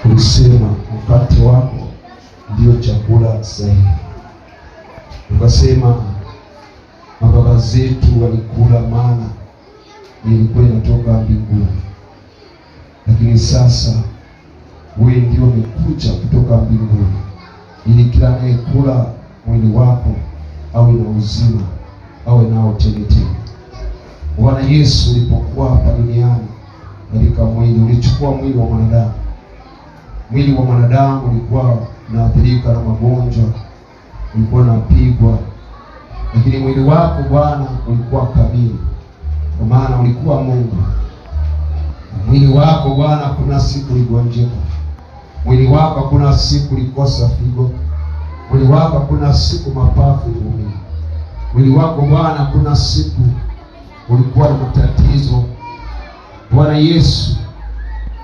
ulisema mkate wako ndio chakula sahihi. Ukasema mababa zetu walikula mana ilikuwa inatoka mbinguni, lakini sasa wewe ndio umekuja kutoka mbinguni ili kila anayekula mwili wako awe na uzima, awe nao tele tele. Bwana Yesu, ulipokuwa hapa duniani katika mwili, ulichukua mwili wa mwanadamu. Mwili wa mwanadamu ulikuwa unaathirika na magonjwa, ulikuwa unapigwa, lakini mwili wako Bwana ulikuwa kamili, kwa maana ulikuwa Mungu. Mwili wako Bwana hakuna siku uligonjeka. Mwili wako hakuna siku ulikosa figo. Mwili wako hakuna siku mapafu yaliumia. Mwili wako Bwana hakuna siku ulikuwa na matatizo. Bwana Yesu,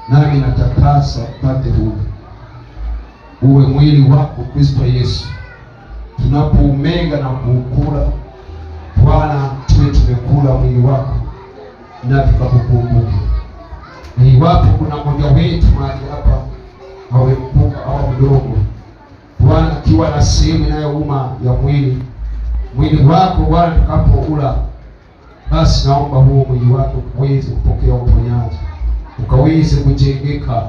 nami natakasa upate huu uwe mwili wako Kristo Yesu. Tunapoumega na kuukula Bwana, tuwe tumekula mwili wako na tukakukumbuke. Na iwapo kuna mmoja wetu mahali hapa, awe mkubwa au mdogo, Bwana, akiwa na sehemu inayouma ya mwili wako Bwana, tukapoula basi naomba huo mwili wako uweze kupokea uponyaji, ukaweze kujengeka